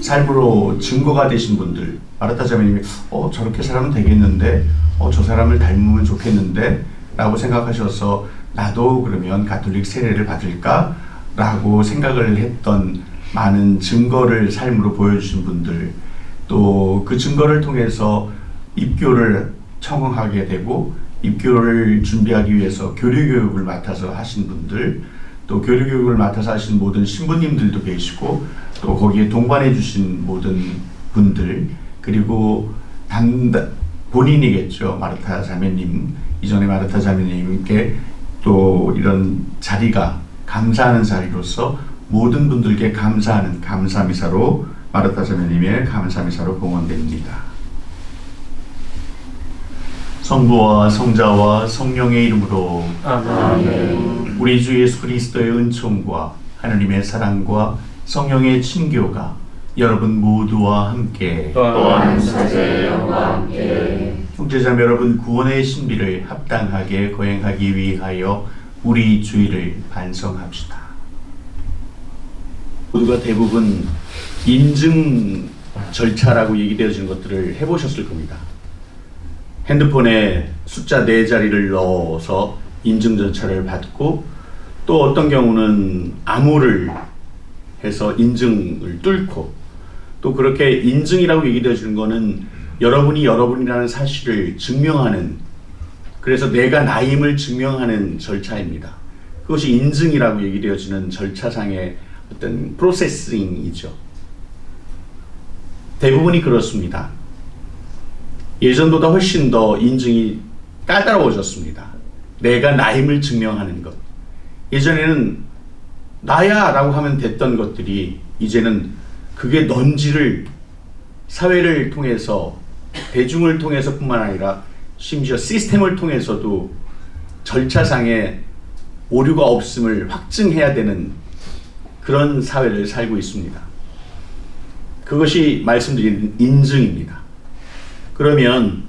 삶으로 증거가 되신 분들, 마르타 자매님이 저렇게 살면 되겠는데, 저 사람을 닮으면 좋겠는데 라고 생각하셔서 나도 그러면 가톨릭 세례를 받을까? 라고 생각을 했던 많은 증거를 삶으로 보여주신 분들, 또 그 증거를 통해서 입교를 청하게 되고 입교를 준비하기 위해서 교류교육을 맡아서 하신 분들, 또 교류교육을 맡아서 하신 모든 신부님들도 계시고, 또 거기에 동반해 주신 모든 분들, 그리고 본인이겠죠. 마르타 자매님, 이전에 마르타 자매님께 또 이런 자리가 감사하는 자리로서 모든 분들께 감사하는 감사미사로 마르타 자매님의 감사미사로 봉헌됩니다. 성부와 성자와 성령의 이름으로 아멘. 우리 주 예수 그리스도의 은총과 하나님의 사랑과 성령의 친교가 여러분 모두와 함께 또한 사제의 영과 함께 형제자매 여러분, 구원의 신비를 합당하게 거행하기 위하여 우리 주의를 반성합시다. 모두가 대부분 인증 절차라고 얘기되어지는 것들을 해보셨을 겁니다. 핸드폰에 숫자 4자리를 넣어서 인증 절차를 받고, 또 어떤 경우는 암호를 해서 인증을 뚫고, 또 그렇게 인증이라고 얘기되어지는 거는 여러분이 여러분이라는 사실을 증명하는, 그래서 내가 나임을 증명하는 절차입니다. 그것이 인증이라고 얘기되어지는 절차상의 어떤 프로세싱이죠. 대부분이 그렇습니다. 예전보다 훨씬 더 인증이 까다로워졌습니다. 내가 나임을 증명하는 것. 예전에는 나야 라고 하면 됐던 것들이 이제는 그게 넌지를 사회를 통해서, 대중을 통해서 뿐만 아니라 심지어 시스템을 통해서도 절차상의 오류가 없음을 확증해야 되는 그런 사회를 살고 있습니다. 그것이 말씀드린 인증입니다. 그러면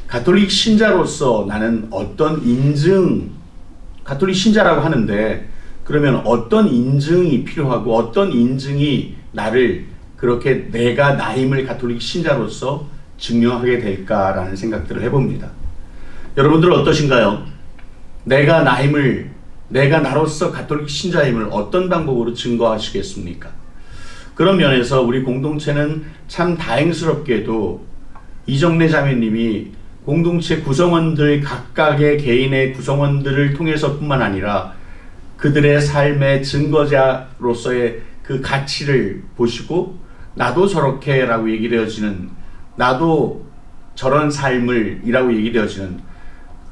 가톨릭 신자로서 나는 어떤 인증, 가톨릭 신자라고 하는데 그러면 어떤 인증이 필요하고 어떤 인증이 나를 그렇게 내가 나임을 가톨릭 신자로서 증명하게 될까라는 생각들을 해봅니다. 여러분들은 어떠신가요? 내가 나로서 가톨릭 신자임을 어떤 방법으로 증거하시겠습니까? 그런 면에서 우리 공동체는 참 다행스럽게도 이정래 자매님이 공동체 구성원들 각각의 개인의 구성원들을 통해서 뿐만 아니라 그들의 삶의 증거자로서의 그 가치를 보시고 나도 저렇게 라고 얘기되어지는, 나도 저런 삶을 이라고 얘기되어지는,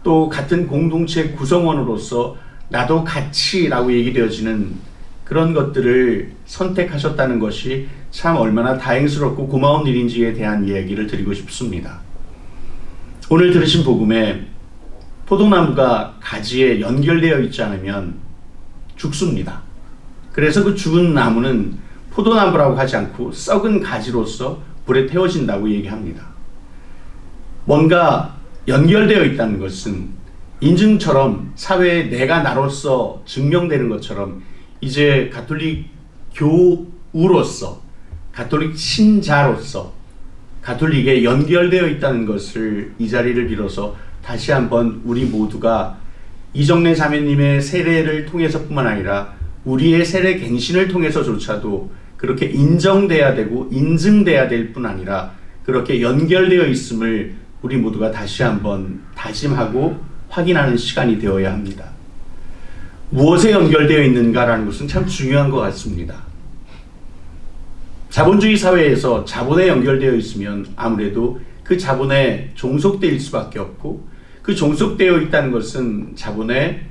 또 같은 공동체 구성원으로서 나도 같이라고 얘기되어지는 그런 것들을 선택하셨다는 것이 참 얼마나 다행스럽고 고마운 일인지에 대한 이야기를 드리고 싶습니다. 오늘 들으신 복음에 포도나무가 가지에 연결되어 있지 않으면 죽습니다. 그래서 그 죽은 나무는 포도나무라고 하지 않고 썩은 가지로서 불에 태워진다고 얘기합니다. 뭔가 연결되어 있다는 것은 인증처럼 사회에 내가 나로서 증명되는 것처럼 이제 가톨릭 교우로서, 가톨릭 신자로서 가톨릭에 연결되어 있다는 것을 이 자리를 빌어서 다시 한번 우리 모두가 이정래 자매님의 세례를 통해서뿐만 아니라 우리의 세례 갱신을 통해서조차도 그렇게 인정돼야 되고 인증돼야 될 뿐 아니라 그렇게 연결되어 있음을 우리 모두가 다시 한번 다짐하고 확인하는 시간이 되어야 합니다. 무엇에 연결되어 있는가라는 것은 참 중요한 것 같습니다. 자본주의 사회에서 자본에 연결되어 있으면 아무래도 그 자본에 종속될 수밖에 없고, 그 종속되어 있다는 것은 자본의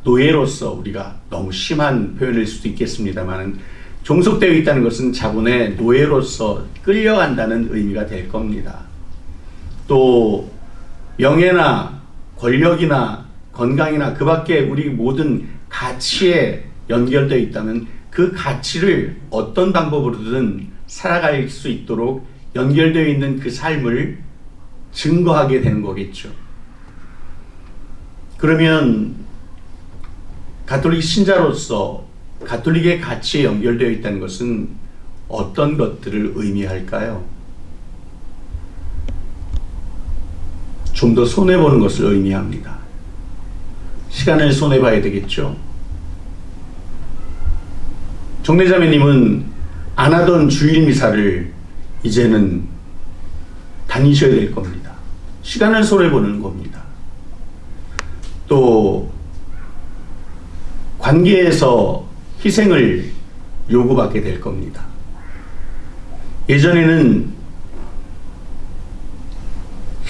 노예로서, 우리가 너무 심한 표현일 수도 있겠습니다만 종속되어 있다는 것은 자본의 노예로서 끌려간다는 의미가 될 겁니다. 또 명예나 권력이나 건강이나 그 밖에 우리 모든 가치에 연결되어 있다면 그 가치를 어떤 방법으로든 살아갈 수 있도록 연결되어 있는 그 삶을 증거하게 되는 거겠죠. 그러면 가톨릭 신자로서 가톨릭의 가치에 연결되어 있다는 것은 어떤 것들을 의미할까요? 좀 더 손해보는 것을 의미합니다. 시간을 손해봐야 되겠죠. 정례자매님은 안 하던 주일 미사를 이제는 다니셔야 될 겁니다. 시간을 손해보는 겁니다. 또 관계에서 희생을 요구받게 될 겁니다. 예전에는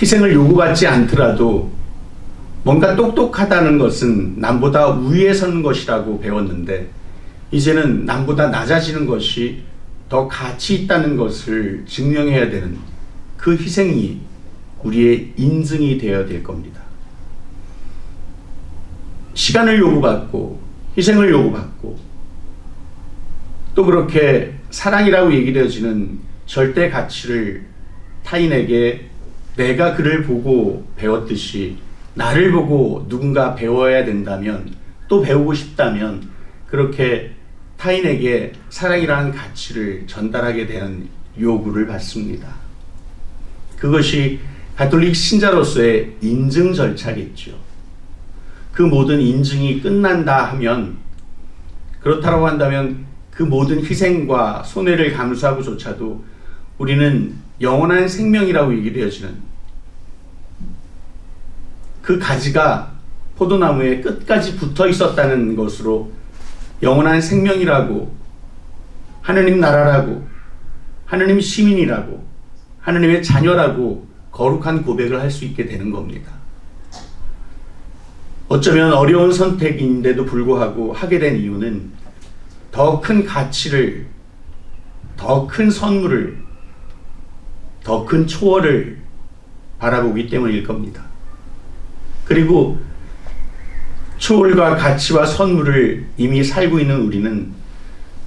희생을 요구받지 않더라도 뭔가 똑똑하다는 것은 남보다 위에 서는 것이라고 배웠는데, 이제는 남보다 낮아지는 것이 더 가치 있다는 것을 증명해야 되는 그 희생이 우리의 인증이 되어야 될 겁니다. 시간을 요구받고 희생을 요구받고 또 그렇게 사랑이라고 얘기되어지는 절대 가치를 타인에게 내가 그를 보고 배웠듯이 나를 보고 누군가 배워야 된다면, 또 배우고 싶다면 그렇게 타인에게 사랑이라는 가치를 전달하게 되는 요구를 받습니다. 그것이 가톨릭 신자로서의 인증 절차겠죠. 그 모든 인증이 끝난다 하면, 그렇다고 한다면 그 모든 희생과 손해를 감수하고조차도 우리는 영원한 생명이라고 얘기되어지는 그 가지가 포도나무에 끝까지 붙어 있었다는 것으로 영원한 생명이라고, 하느님 나라라고, 하느님 시민이라고, 하느님의 자녀라고 거룩한 고백을 할 수 있게 되는 겁니다. 어쩌면 어려운 선택인데도 불구하고 하게 된 이유는 더 큰 가치를, 더 큰 선물을, 더 큰 초월을 바라보기 때문일 겁니다. 그리고 초월과 가치와 선물을 이미 살고 있는 우리는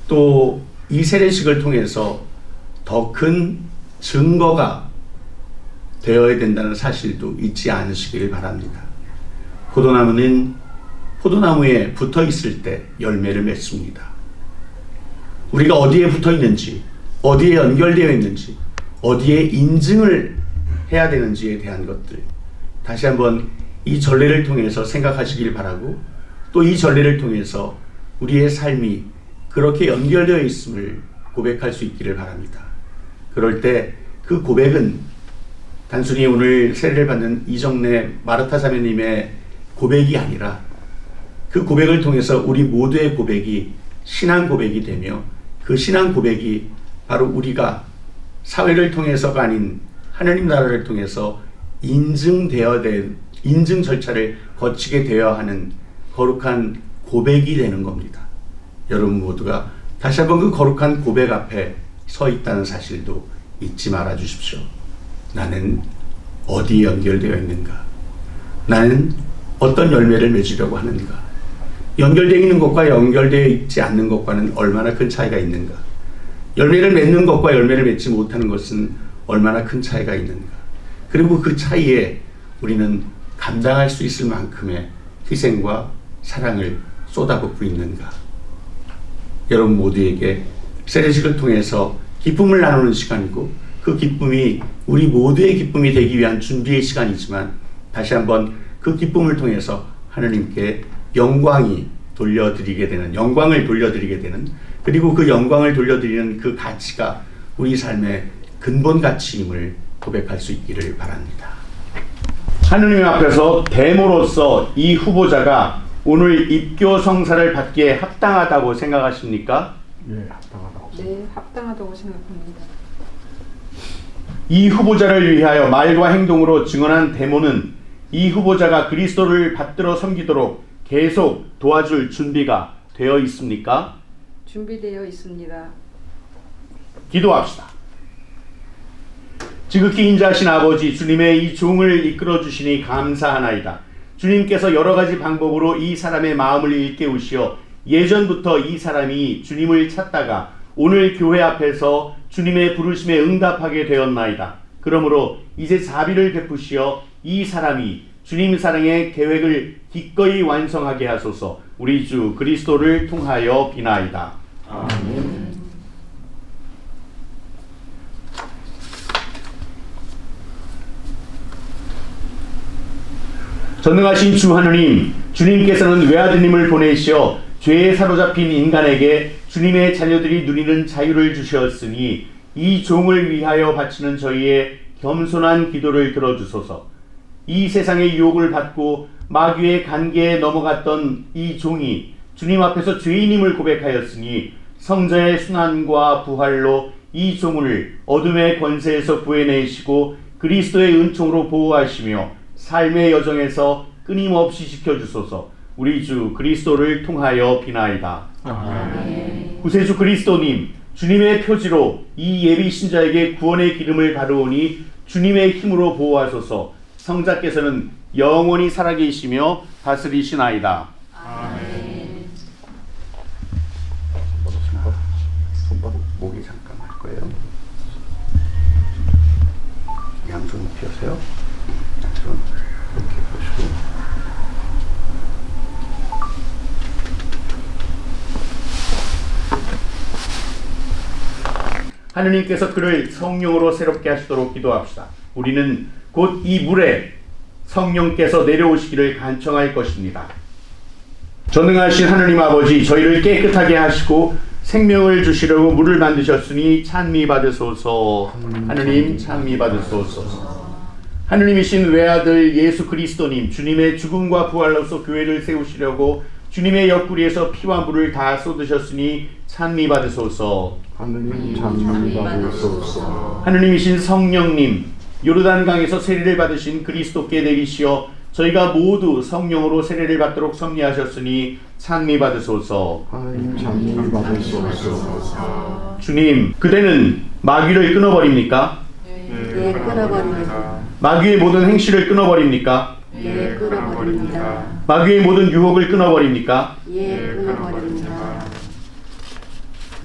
또 이 세례식을 통해서 더 큰 증거가 되어야 된다는 사실도 잊지 않으시길 바랍니다. 포도나무는 포도나무에 붙어 있을 때 열매를 맺습니다. 우리가 어디에 붙어 있는지, 어디에 연결되어 있는지, 어디에 인증을 해야 되는지에 대한 것들, 다시 한번 이 전례를 통해서 생각하시길 바라고, 또 이 전례를 통해서 우리의 삶이 그렇게 연결되어 있음을 고백할 수 있기를 바랍니다. 그럴 때 그 고백은 단순히 오늘 세례를 받는 이정래 마르타 자매님의 고백이 아니라, 그 고백을 통해서 우리 모두의 고백이 신앙 고백이 되며, 그 신앙 고백이 바로 우리가 사회를 통해서가 아닌 하나님 나라를 통해서 인증되어야 될, 인증 절차를 거치게 되어야 하는 거룩한 고백이 되는 겁니다. 여러분 모두가 다시 한번 그 거룩한 고백 앞에 서 있다는 사실도 잊지 말아 주십시오. 나는 어디에 연결되어 있는가? 나는 어떤 열매를 맺으려고 하는가? 연결되어 있는 것과 연결되어 있지 않는 것과는 얼마나 큰 차이가 있는가? 열매를 맺는 것과 열매를 맺지 못하는 것은 얼마나 큰 차이가 있는가? 그리고 그 차이에 우리는 감당할 수 있을 만큼의 희생과 사랑을 쏟아붓고 있는가? 여러분 모두에게 세례식을 통해서 기쁨을 나누는 시간이고, 그 기쁨이 우리 모두의 기쁨이 되기 위한 준비의 시간이지만, 다시 한번 그 기쁨을 통해서 하나님께 영광을 돌려드리게 되는, 그리고 그 영광을 돌려드리는 그 가치가 우리 삶의 근본 가치임을 고백할 수 있기를 바랍니다. 하느님 앞에서 대모로서 이 후보자가 오늘 입교 성사를 받기에 합당하다고 생각하십니까? 예, 합당하다고. 네, 합당하다고 생각합니다. 이 후보자를 위하여 말과 행동으로 증언한 대모는 이 후보자가 그리스도를 받들어 섬기도록 계속 도와줄 준비가 되어 있습니까? 준비되어 있습니다. 기도합시다. 지극히 인자하신 아버지, 주님의 이 종을 이끌어 주시니 감사하나이다. 주님께서 여러 가지 방법으로 이 사람의 마음을 일깨우시어 예전부터 이 사람이 주님을 찾다가 오늘 교회 앞에서 주님의 부르심에 응답하게 되었나이다. 그러므로 이제 자비를 베푸시어 이 사람이 주님 사랑의 계획을 기꺼이 완성하게 하소서. 우리 주 그리스도를 통하여 비나이다. 아멘. 전능하신 주 하느님, 주님께서는 외아드님을 보내시어 죄에 사로잡힌 인간에게 주님의 자녀들이 누리는 자유를 주셨으니 이 종을 위하여 바치는 저희의 겸손한 기도를 들어주소서. 이 세상의 유혹을 받고 마귀의 관계에 넘어갔던 이 종이 주님 앞에서 죄인임을 고백하였으니 성자의 순환과 부활로 이 종을 어둠의 권세에서 구해내시고 그리스도의 은총으로 보호하시며 삶의 여정에서 끊임없이 지켜주소서. 우리 주 그리스도를 통하여 비나이다. 아멘. 구세주 그리스도님, 주님의 표지로 이 예비 신자에게 구원의 기름을 바르오니 주님의 힘으로 보호하소서. 성자께서는 영원히 살아계시며 다스리시나이다. 아멘. 손바닥 목에 잠깐 할 거예요. 양손 펴세요. 양손 이렇게 보시고. 하느님께서 그를 성령으로 새롭게 하시도록 기도합시다. 우리는 곧 이 물에 성령께서 내려오시기를 간청할 것입니다. 전능하신 하느님 아버지, 저희를 깨끗하게 하시고 생명을 주시려고 물을 만드셨으니 찬미 받으소서. 하느님 찬미 받으소서. 하느님이신 외아들 예수 그리스도님, 주님의 죽음과 부활로서 교회를 세우시려고 주님의 옆구리에서 피와 물을 다 쏟으셨으니 찬미 받으소서. 하느님 찬미 받으소서. 하느님이신 성령님, 요르단강에서 세례를 받으신 그리스도께 내리시어 저희가 모두 성령으로 세례를 받도록 섭리하셨으니 찬미 받으소서. 하느님 찬미 받으소서. 주님, 그대는 마귀를 끊어버립니까? 예, 끊어버립니다. 마귀의 모든 행실을 끊어버립니까? 예, 끊어버립니다. 마귀의 모든 유혹을 끊어버립니까? 예, 끊어버립니다.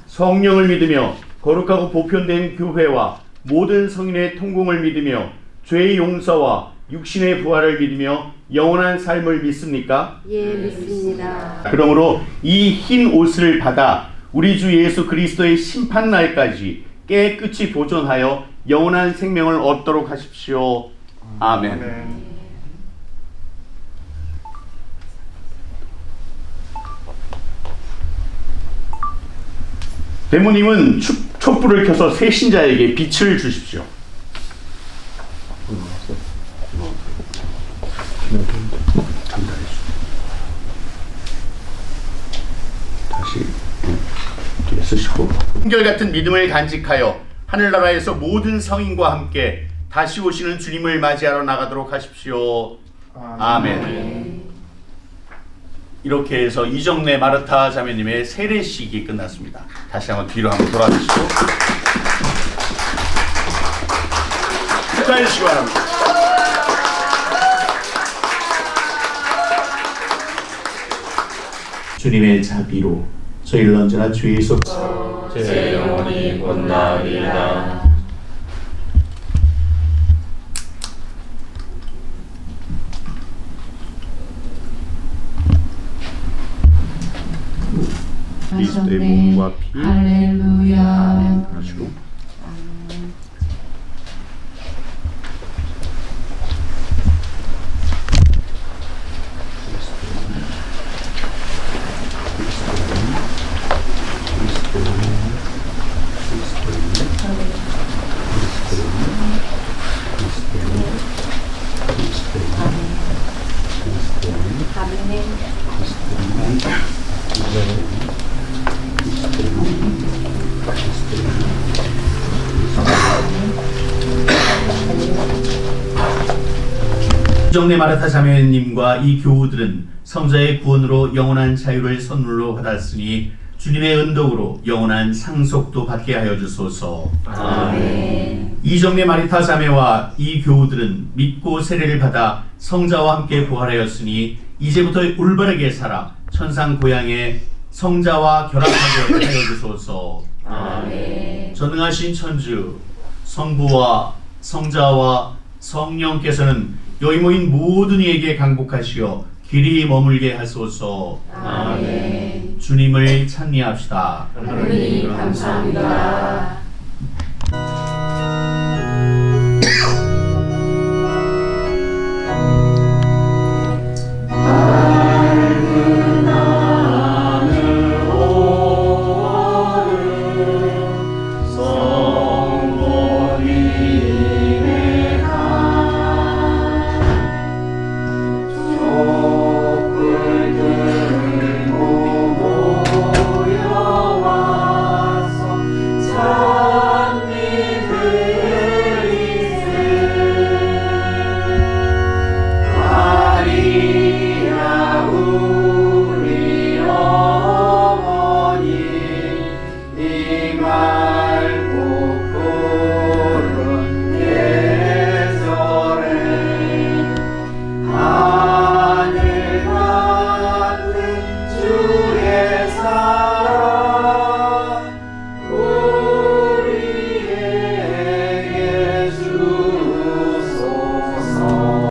성령을 믿으며 거룩하고 보편된 교회와 모든 성인의 통공을 믿으며 죄의 용서와 육신의 부활을 믿으며 영원한 삶을 믿습니까? 예, 믿습니다. 그러므로 이 흰 옷을 받아 우리 주 예수 그리스도의 심판날까지 깨끗이 보존하여 영원한 생명을 얻도록 하십시오. 아멘. 대모님은 촛불을 켜서 새 신자에게 빛을 주십시오. 다시 뒤에 쓰시고 한결같은 믿음을 간직하여 하늘나라에서 모든 성인과 함께 다시 오시는 주님을 맞이하러 나가도록 하십시오. 아멘. 이렇게 해서 이정래 마르타 자매님의 세례식이 끝났습니다. 다시 한번 뒤로 한번 돌아주시고 축하해 주시기 바랍니다. 주님의 자비로 저희를 언제나 주의소 제 영혼이 곧나리이다. 그리스도의 몸과 피 할렐루야. 하시고 이정래 마르타 자매님과 이 교우들은 성자의 구원으로 영원한 자유를 선물로 받았으니 주님의 은덕으로 영원한 상속도 받게 하여 주소서. 아멘. 이정래 마르타 자매와 이 교우들은 믿고 세례를 받아 성자와 함께 부활하였으니 이제부터 올바르게 살아 천상 고향의 성자와 결합하게 하여 주소서. 아멘. 전능하신 천주 성부와 성자와 성령께서는 여기 모인 모든 이에게 강복하시어 길이 머물게 하소서. 아멘. 주님을 찬미합시다. 하느님 감사합니다.